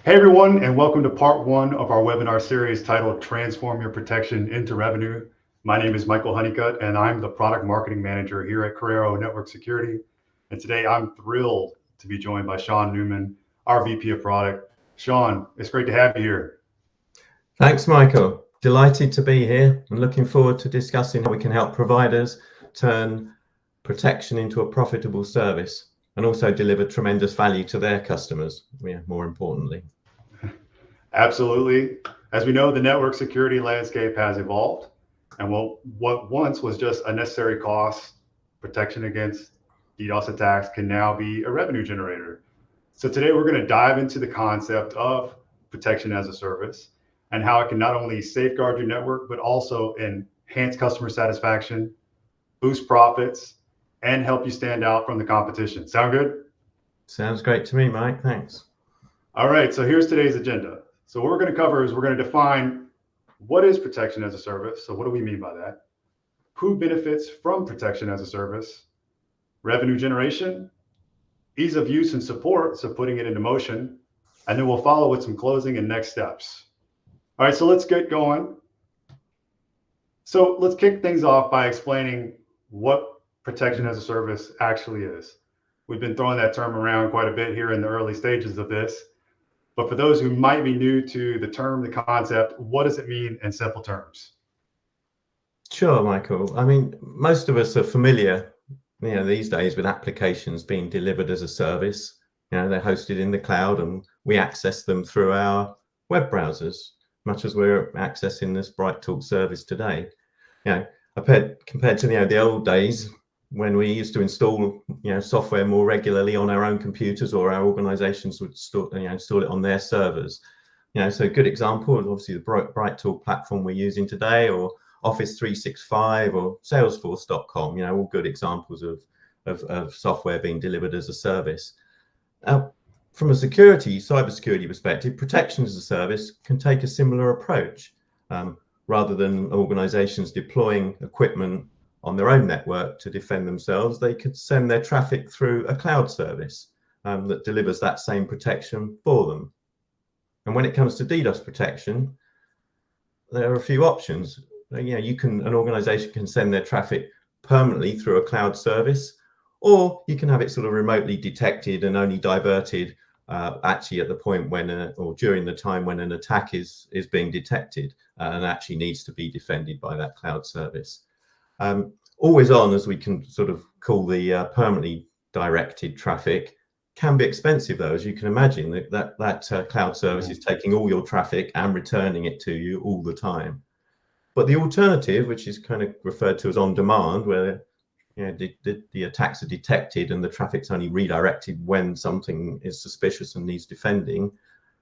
Hey everyone, and welcome to part one of our webinar series titled Transform Your Protection into Revenue. My name is Michael Honeycutt, and I'm the Product Marketing Manager here at Corero Network Security. And today I'm thrilled to be joined by Sean Newman, our VP of Product. Sean, it's great to have you here. Thanks, Michael. Delighted to be here and looking forward to discussing how we can help providers turn protection into a profitable service and also deliver tremendous value to their customers, more importantly. Absolutely. As we know, the network security landscape has evolved, and what once was just a necessary cost, protection against DDoS attacks, can now be a revenue generator. So today we're going to dive into the concept of protection as a service and how it can not only safeguard your network, but also enhance customer satisfaction, boost profits, and help you stand out from the competition. Sound good? Sounds great to me, Mike. Thanks. All right, so here's today's agenda. So what we're going to cover is we're going to define what is protection as a service. So what do we mean by that? Who benefits from protection as a service? Revenue generation, ease of use and support, so putting it into motion, and then we'll follow with some closing and next steps. All right, so let's get going. So let's kick things off by explaining what protection as a service actually is. We've been throwing that term around quite a bit here in the early stages of this, but for those who might be new to the term, the concept, what does it mean in simple terms? Sure, Michael. I mean, most of us are familiar, these days with applications being delivered as a service. They're hosted in the cloud and we access them through our web browsers, much as we're accessing this BrightTalk service today. Compared to the old days when we used to install software more regularly on our own computers, or our organizations would install it on their servers. So a good example is obviously the BrightTalk platform we're using today, or Office 365 or Salesforce.com, all good examples of software being delivered as a service. From a cybersecurity perspective, protection as a service can take a similar approach. Rather than organizations deploying equipment on their own network to defend themselves, they could send their traffic through a cloud service that delivers that same protection for them. And when it comes to DDoS protection, there are a few options. An organization can send their traffic permanently through a cloud service, or you can have it sort of remotely detected and only diverted actually at the point when or during the time when an attack is being detected and actually needs to be defended by that cloud service. Always on, as we can sort of call the permanently directed traffic, can be expensive though, as you can imagine. That cloud service is taking all your traffic and returning it to you all the time. But the alternative, which is kind of referred to as on demand, where the attacks are detected and the traffic's only redirected when something is suspicious and needs defending,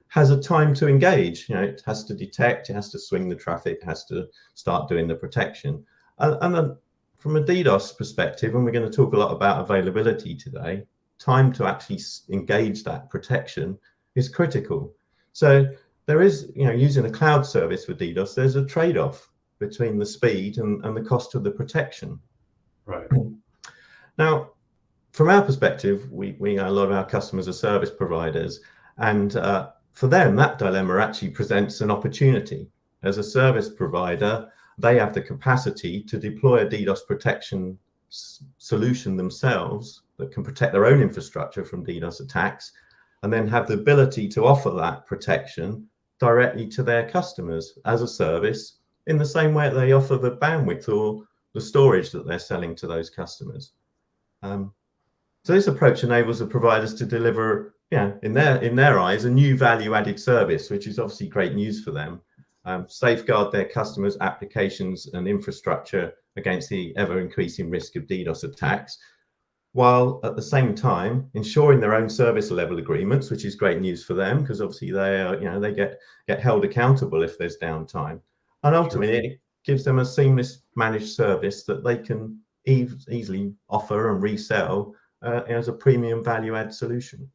has a time to engage. It has to detect, it has to swing the traffic, it has to start doing the protection. And then from a DDoS perspective, and we're going to talk a lot about availability today, time to actually engage that protection is critical. So there is, using a cloud service for DDoS, there's a trade-off between the speed and the cost of the protection. Right. Now, from our perspective, we a lot of our customers are service providers, and for them, that dilemma actually presents an opportunity. As a service provider, they have the capacity to deploy a DDoS protection solution themselves that can protect their own infrastructure from DDoS attacks, and then have the ability to offer that protection directly to their customers as a service, in the same way that they offer the bandwidth or the storage that they're selling to those customers. So this approach enables the providers to deliver, in their eyes, a new value-added service, which is obviously great news for them. Safeguard their customers' applications and infrastructure against the ever-increasing risk of DDoS attacks, while at the same time ensuring their own service level agreements, which is great news for them, because obviously they get held accountable if there's downtime. And ultimately, it gives them a seamless managed service that they can easily offer and resell as a premium value-add solution.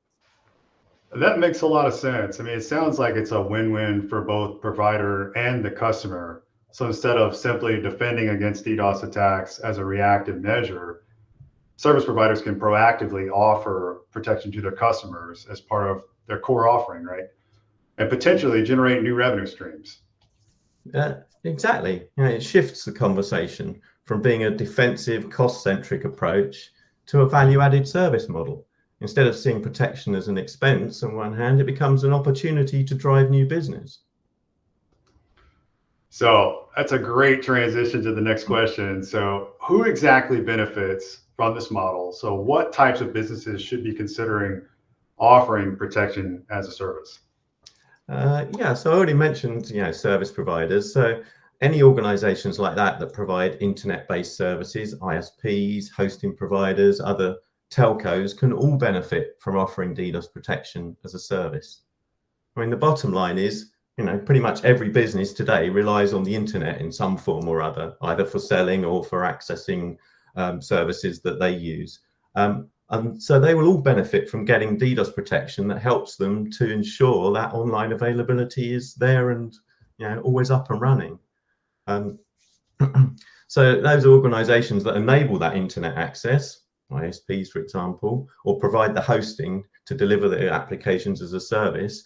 That makes a lot of sense. I mean, it sounds like it's a win-win for both provider and the customer. So instead of simply defending against DDoS attacks as a reactive measure, service providers can proactively offer protection to their customers as part of their core offering, right? and potentially generate new revenue streams. Exactly. It shifts the conversation from being a defensive, cost-centric approach to a value-added service model. Instead of seeing protection as an expense on one hand, it becomes an opportunity to drive new business. So that's a great transition to the next question. So who exactly benefits from this model? So what types of businesses should be considering offering protection as a service? Yeah, so I already mentioned, service providers. So any organizations like that provide internet-based services, ISPs, hosting providers, other telcos can all benefit from offering DDoS protection as a service. I mean, the bottom line is, pretty much every business today relies on the internet in some form or other, either for selling or for accessing services that they use. And so they will all benefit from getting DDoS protection that helps them to ensure that online availability is there and always up and running. So those organizations that enable that internet access, ISPs, for example, or provide the hosting to deliver their applications as a service,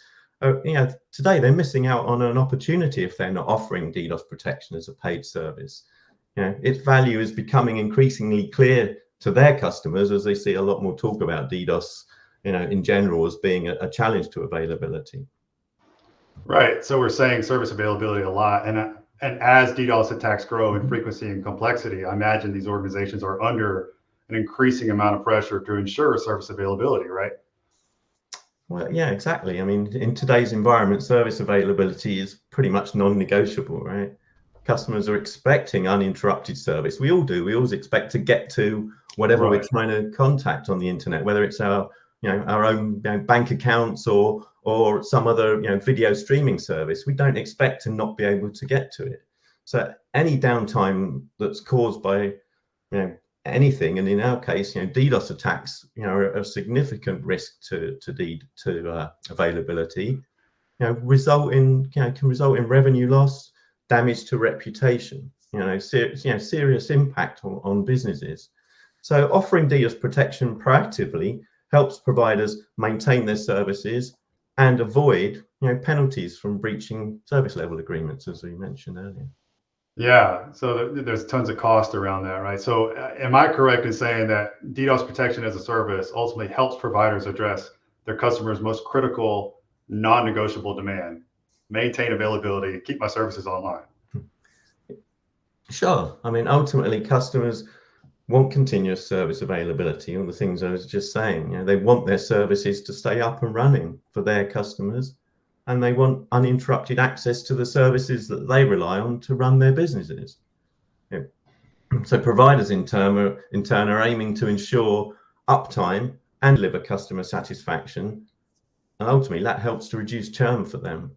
today they're missing out on an opportunity if they're not offering DDoS protection as a paid service. Its value is becoming increasingly clear to their customers as they see a lot more talk about DDoS, in general as being a challenge to availability. Right. So we're saying service availability a lot, and as DDoS attacks grow in frequency and complexity, I imagine these organizations are under an increasing amount of pressure to ensure service availability, right? Well, yeah, exactly. I mean, in today's environment, service availability is pretty much non-negotiable, right? Customers are expecting uninterrupted service. We all do. We always expect to get to whatever we're trying to contact on the internet, whether it's our own bank accounts or some other video streaming service. We don't expect to not be able to get to it. So any downtime that's caused by anything, and in our case, DDoS attacks, are a significant risk to availability. Can result in revenue loss, damage to reputation, serious impact on businesses. So offering DDoS protection proactively helps providers maintain their services and avoid penalties from breaching service level agreements, as we mentioned earlier. Yeah, so there's tons of cost around that, right? So am I correct in saying that DDoS protection as a service ultimately helps providers address their customers' most critical, non-negotiable demand, maintain availability, keep my services online? Sure. I mean, ultimately, customers want continuous service availability, all the things I was just saying. They want their services to stay up and running for their customers, and they want uninterrupted access to the services that they rely on to run their businesses. So providers in turn are aiming to ensure uptime and deliver customer satisfaction, and ultimately that helps to reduce churn for them.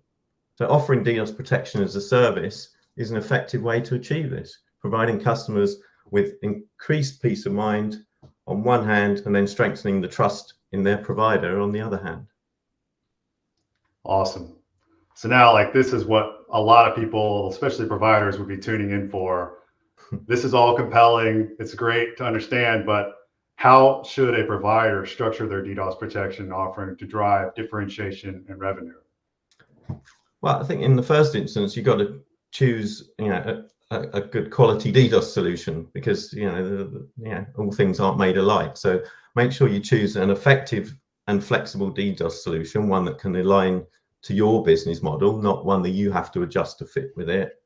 So offering DDoS protection as a service is an effective way to achieve this, providing customers with increased peace of mind on one hand, and then strengthening the trust in their provider on the other hand. Awesome. So now, this is what a lot of people, especially providers, would be tuning in for. This is all compelling. It's great to understand, but how should a provider structure their DDoS protection offering to drive differentiation and revenue? Well, I think in the first instance, you've got to choose, a good quality DDoS solution, because all things aren't made alike. So make sure you choose an effective and flexible DDoS solution, one that can align to your business model, not one that you have to adjust to fit with it.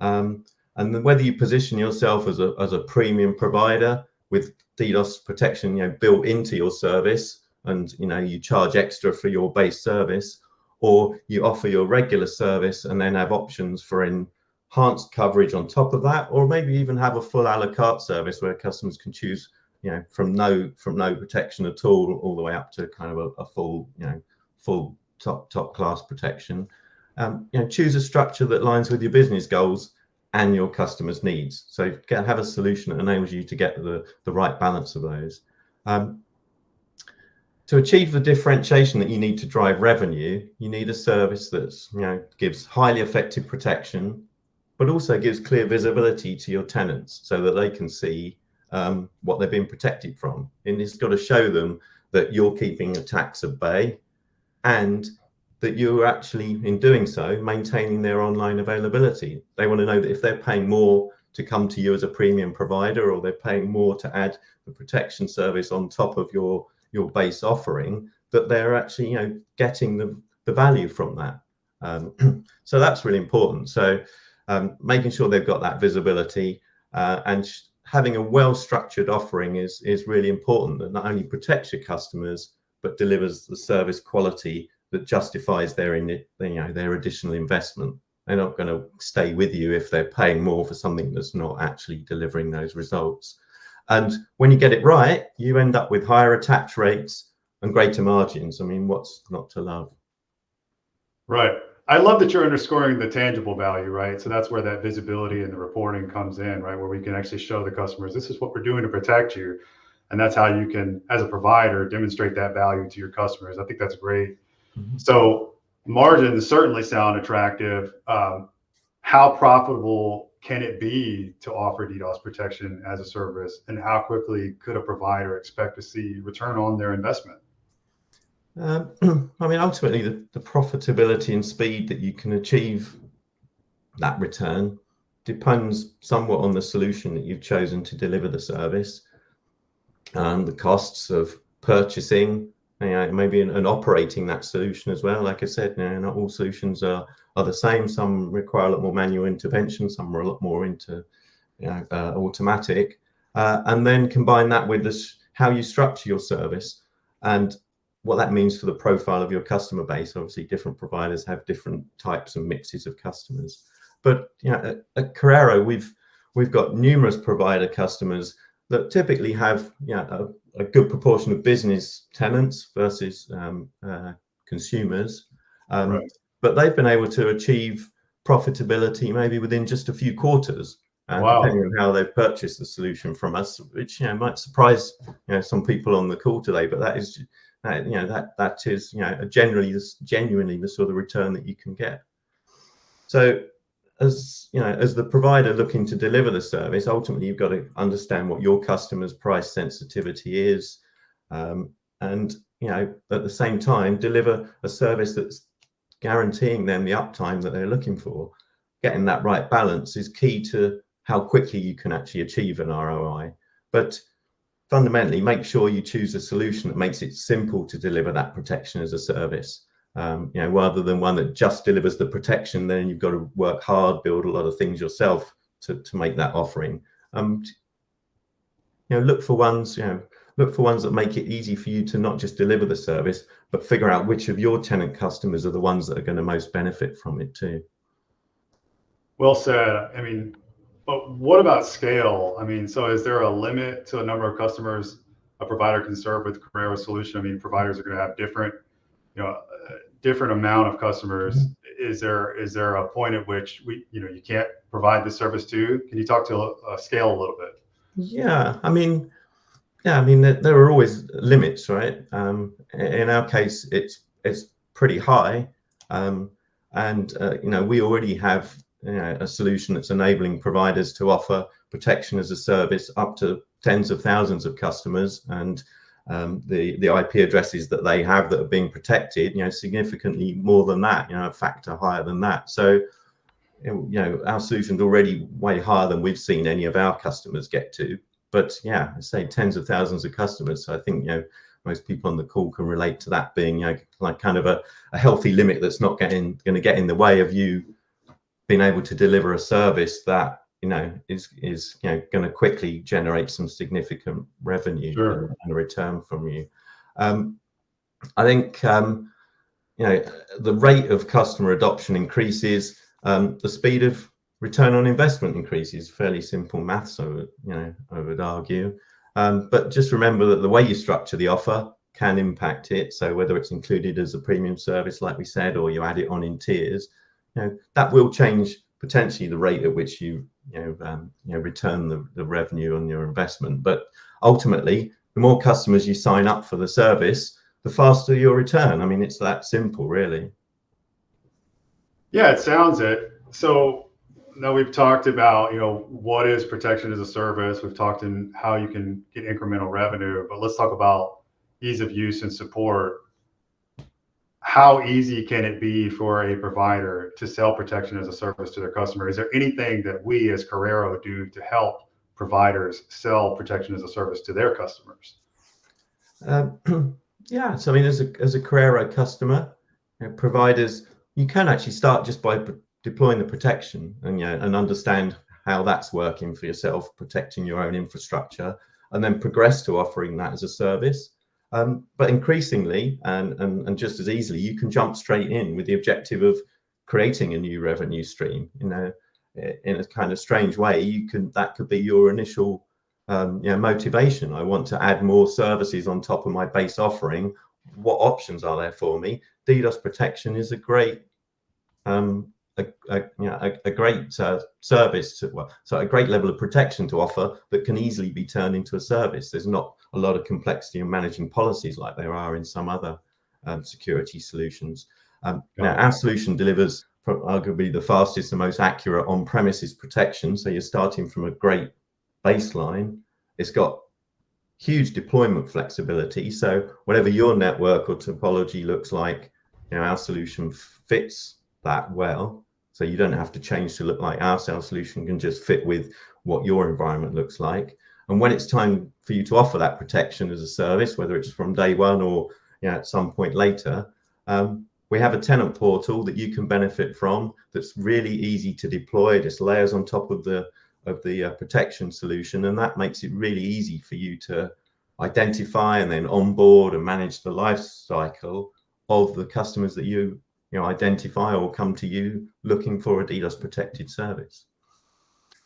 And then whether you position yourself as a premium provider with DDoS protection built into your service, and you charge extra for your base service, or you offer your regular service and then have options for enhanced coverage on top of that, or maybe even have a full a la carte service where customers can choose from no protection at all the way up to kind of a full top class protection. Choose a structure that aligns with your business goals and your customers' needs. So have a solution that enables you to get the right balance of those. To achieve the differentiation that you need to drive revenue, you need a service that's gives highly effective protection, but also gives clear visibility to your tenants so that they can see what they're being protected from. And it's got to show them that you're keeping attacks at bay, and that you're actually, in doing so, maintaining their online availability. They want to know that if they're paying more to come to you as a premium provider, or they're paying more to add the protection service on top of your base offering, that they're actually, getting the value from that. So that's really important. So making sure they've got that visibility, and having a well-structured offering is really important, that not only protects your customers, but delivers the service quality that justifies their additional investment. They're not going to stay with you if they're paying more for something that's not actually delivering those results. And when you get it right, you end up with higher attach rates and greater margins. I mean, what's not to love? Right. I love that you're underscoring the tangible value, right? So that's where that visibility and the reporting comes in, right? Where we can actually show the customers, this is what we're doing to protect you. And that's how you can, as a provider, demonstrate that value to your customers. I think that's great. Mm-hmm. So margins certainly sound attractive. How profitable can it be to offer DDoS protection as a service? And how quickly could a provider expect to see return on their investment? I mean, ultimately, the profitability and speed that you can achieve that return depends somewhat on the solution that you've chosen to deliver the service, and the costs of purchasing, maybe and operating that solution as well. Like I said, not all solutions are the same. Some require a lot more manual intervention. Some are a lot more into automatic, and then combine that with how you structure your service and what that means for the profile of your customer base. Obviously, different providers have different types and mixes of customers. But at Corero, we've got numerous provider customers that typically have a good proportion of business tenants versus consumers. Right. But they've been able to achieve profitability maybe within just a few quarters, wow, depending on how they've purchased the solution from us, which might surprise some people on the call today. But that is that is genuinely the sort of return that you can get. So as the provider looking to deliver the service, ultimately you've got to understand what your customer's price sensitivity is, and at the same time deliver a service that's guaranteeing them the uptime that they're looking for. Getting that right balance is key to how quickly you can actually achieve an ROI. But fundamentally, make sure you choose a solution that makes it simple to deliver that protection as a service. Rather than one that just delivers the protection, then you've got to work hard, build a lot of things yourself to make that offering. Look for ones that make it easy for you to not just deliver the service, but figure out which of your tenant customers are the ones that are going to most benefit from it too. Well said. I mean, but what about scale? I mean, so is there a limit to the number of customers a provider can serve with Corero solution? I mean, providers are going to have different amount of customers. Mm-hmm. Is there a point at which you can't provide the service to? Can you talk to scale a little bit? Yeah, I mean, there are always limits, right? In our case, it's pretty high, and we already have a solution that's enabling providers to offer protection as a service up to tens of thousands of customers, and the IP addresses that they have that are being protected, significantly more than that, a factor higher than that. So, our solution's already way higher than we've seen any of our customers get to. But I say tens of thousands of customers. So I think most people on the call can relate to that being like kind of a healthy limit that's not going to get in the way of you being able to deliver a service that is going to quickly generate some significant revenue. Sure. And a return from you. I think the rate of customer adoption increases, the speed of return on investment increases. Fairly simple maths, I would argue. But just remember that the way you structure the offer can impact it. So whether it's included as a premium service, like we said, or you add it on in tiers, that will change potentially the rate at which you return the revenue on your investment. But ultimately, the more customers you sign up for the service, the faster your return. I mean, it's that simple, really. Yeah, it sounds it. So now we've talked about, what is protection as a service. We've talked in how you can get incremental revenue, but let's talk about ease of use and support. how easy can it be for a provider to sell protection as a service to their customer? Is there anything that we as Corero do to help providers sell protection as a service to their customers? Yeah, so I mean, as a Corero customer, providers, you can actually start just by deploying the protection and and understand how that's working for yourself, protecting your own infrastructure, and then progress to offering that as a service. But increasingly and just as easily, you can jump straight in with the objective of creating a new revenue stream. In a kind of strange way, that could be your initial motivation. I want to add more services on top of my base offering. What options are there for me? DDoS protection is a great a great service so a great level of protection to offer that can easily be turned into a service. There's not a lot of complexity in managing policies like there are in some other security solutions. Now our solution delivers arguably the fastest and most accurate on-premises protection. So you're starting from a great baseline. It's got huge deployment flexibility. So whatever your network or topology looks like, our solution fits that well. So you don't have to change to look like our solution can just fit with what your environment looks like. And when it's time for you to offer that protection as a service, whether it's from day one or at some point later, we have a tenant portal that you can benefit from that's really easy to deploy. It just layers on top of the protection solution, and that makes it really easy for you to identify and then onboard and manage the life cycle of the customers that you identify or come to you looking for a DDoS protected service.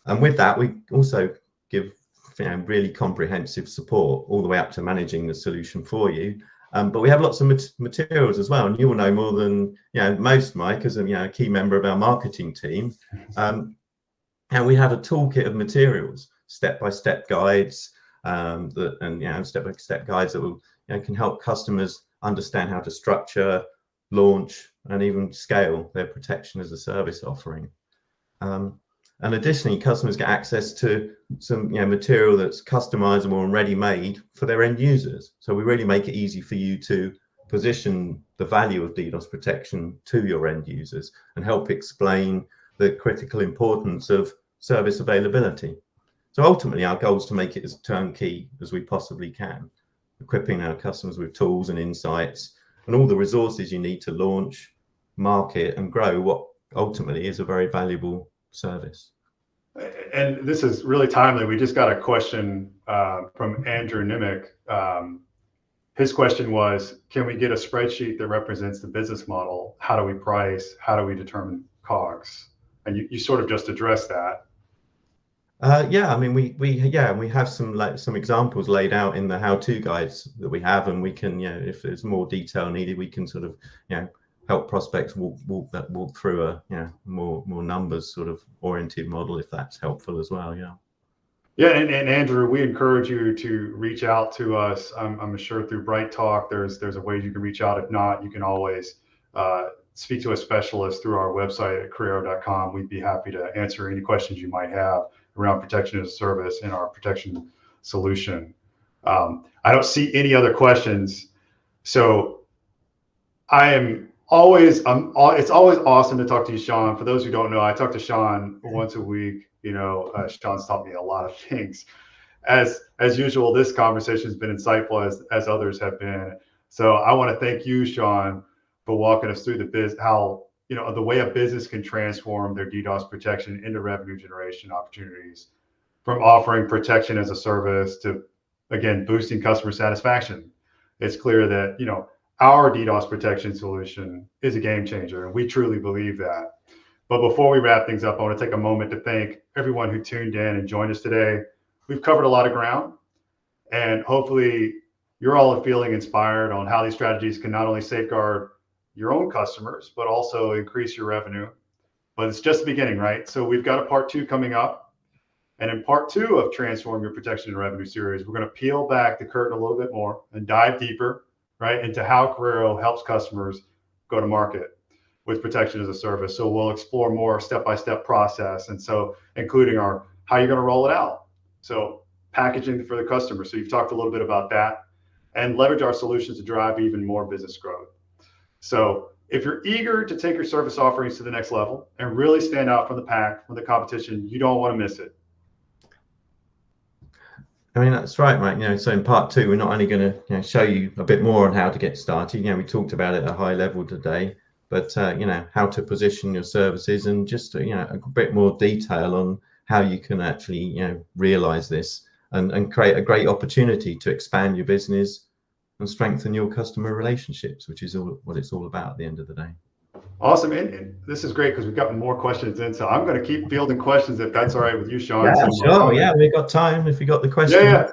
And with that, we also give really comprehensive support all the way up to managing the solution for you. But we have lots of materials as well, and you will know more than most, Mike, as a key member of our marketing team. And we have a toolkit of materials, step-by-step guides, step-by-step guides that will can help customers understand how to structure, launch, and even scale their protection as a service offering. And additionally, customers get access to some material that's customizable and ready-made for their end users. So we really make it easy for you to position the value of DDoS protection to your end users and help explain the critical importance of service availability. So ultimately, our goal is to make it as turnkey as we possibly can, equipping our customers with tools and insights and all the resources you need to launch, market, and grow what ultimately is a very valuable service. And this is really timely. We just got a question from Andrew Nimick. His question was, can we get a spreadsheet that represents the business model? How do we price? How do we determine COGS? And you sort of just addressed that. Yeah, I mean, we have some examples laid out in the how-to guides that we have, and we can, if there's more detail needed, we can sort of, help prospects walk through a, more numbers sort of oriented model, if that's helpful as well. Yeah, and Andrew, we encourage you to reach out to us. I'm sure through Bright Talk, there's a way you can reach out. If not, you can always speak to a specialist through our website at Corero.com. We'd be happy to answer any questions you might have around protection as a service and our protection solution. I don't see any other questions. So it's always awesome to talk to you, Sean. For those who don't know, I talk to Sean once a week. Sean's taught me a lot of things. As usual, this conversation has been insightful as others have been. So I want to thank you, Sean, for walking us through the way a business can transform their DDoS protection into revenue generation opportunities, from offering protection as a service to, again, boosting customer satisfaction. It's clear that, our DDoS protection solution is a game changer, and we truly believe that. But before we wrap things up, I want to take a moment to thank everyone who tuned in and joined us today. We've covered a lot of ground, and hopefully you're all feeling inspired on how these strategies can not only safeguard your own customers, but also increase your revenue. But it's just the beginning, right? So we've got a part 2 coming up. And in part 2 of Transform Your Protection and Revenue series, we're going to peel back the curtain a little bit more and dive deeper, right, into how Corero helps customers go to market with protection as a service. So we'll explore more step-by-step process. And so including how you're going to roll it out. So packaging for the customer. So you've talked a little bit about that, and leverage our solutions to drive even more business growth. So if you're eager to take your service offerings to the next level and really stand out from the pack, from the competition, you don't want to miss it. I mean, that's right, Mike. So in part 2, we're not only going to show you a bit more on how to get started. We talked about it at a high level today, but how to position your services and just a bit more detail on how you can actually realize this and create a great opportunity to expand your business and strengthen your customer relationships, which is what it's all about at the end of the day. Awesome. And this is great because we've got more questions in. So I'm going to keep fielding questions if that's all right with you, Sean. Yeah, so sure. Muhammad, Yeah, we've got time if you got the question. Yeah,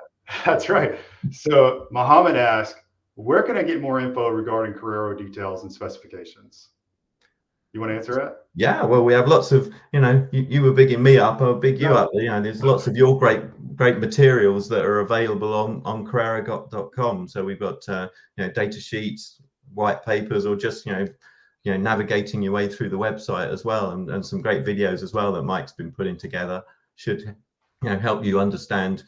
that's right. So Muhammad asked, where can I get more info regarding Corero details and specifications? You want to answer that? Yeah, well, we have lots of, you were bigging me up, I'll big you up. There's lots of your great materials that are available on Corero.com. So we've got, data sheets, white papers, or just, navigating your way through the website as well, and some great videos as well that Mike's been putting together should, help you understand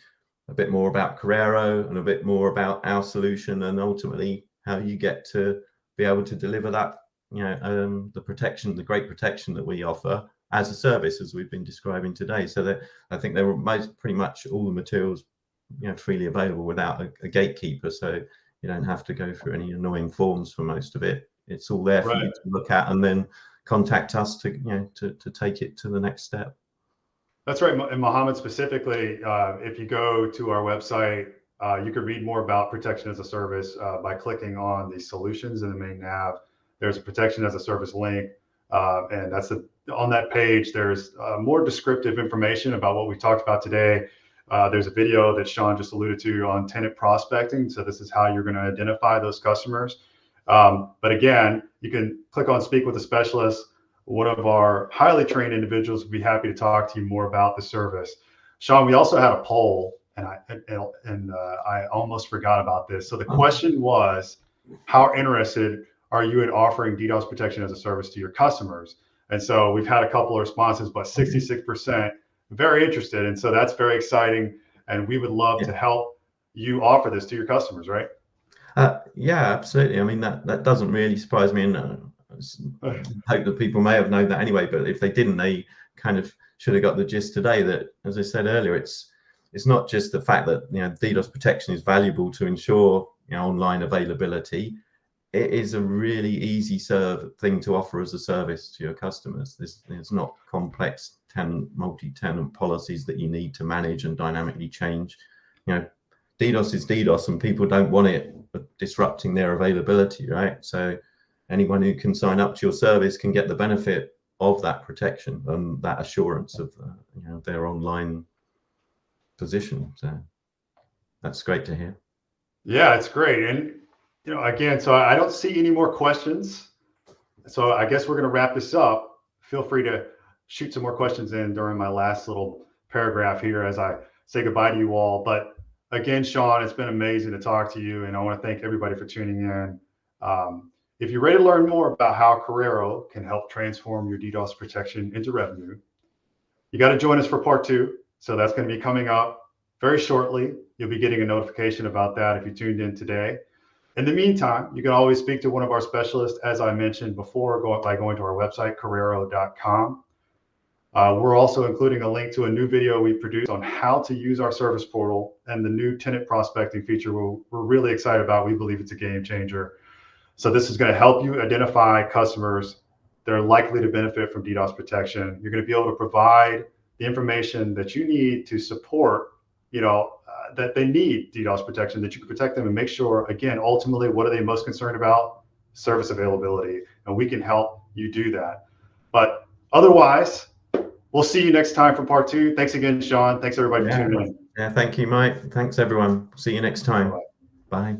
a bit more about Corero and a bit more about our solution, and ultimately how you get to be able to deliver that, the great protection that we offer as a service, as we've been describing today. So that I think they were pretty much all the materials, freely available without a gatekeeper. So you don't have to go through any annoying forms for most of it. It's all there for you to look at and then contact us to take it to the next step. That's right. And Mohammed, specifically, if you go to our website, you can read more about protection as a service by clicking on the solutions in the main nav. There's a protection as a service link, and that's on that page. There's more descriptive information about what we talked about today. There's a video that Sean just alluded to on tenant prospecting. So this is how you're going to identify those customers. But again, you can click on Speak with a Specialist. One of our highly trained individuals would be happy to talk to you more about the service. Sean, we also had a poll, and I almost forgot about this. So the question was, how interested are you in offering DDoS protection as a service to your customers? And so we've had a couple of responses, but 66% very interested. And so that's very exciting. And we would love to help you offer this to your customers, right? Yeah, absolutely. I mean, that doesn't really surprise me. And I hope that people may have known that anyway, but if they didn't, they kind of should have got the gist today that, as I said earlier, it's not just the fact that DDoS protection is valuable to ensure online availability. It is a really easy thing to offer as a service to your customers. There's not complex multi-tenant policies that you need to manage and dynamically change. DDoS is DDoS, and people don't want it disrupting their availability, right? So anyone who can sign up to your service can get the benefit of that protection and that assurance of their online position. So that's great to hear. Yeah, it's great. And again, so I don't see any more questions. So I guess we're going to wrap this up. Feel free to shoot some more questions in during my last little paragraph here as I say goodbye to you all. But again, Sean, it's been amazing to talk to you, and I want to thank everybody for tuning in. If you're ready to learn more about how Corero can help transform your DDoS protection into revenue, you got to join us for part 2. So that's going to be coming up very shortly. You'll be getting a notification about that if you tuned in today. In the meantime, you can always speak to one of our specialists, as I mentioned before, by going to our website, Corero.com. We're also including a link to a new video we produced on how to use our service portal and the new tenant prospecting feature we're really excited about. We believe it's a game changer. So this is going to help you identify customers that are likely to benefit from DDoS protection. You're going to be able to provide the information that you need to support, that they need DDoS protection, that you can protect them and make sure, again, ultimately, what are they most concerned about? Service availability. And we can help you do that. But otherwise, we'll see you next time for part 2. Thanks again, Sean. Thanks everybody for tuning in. Yeah, thank you, Mike. Thanks everyone. See you next time. Bye-bye. Bye.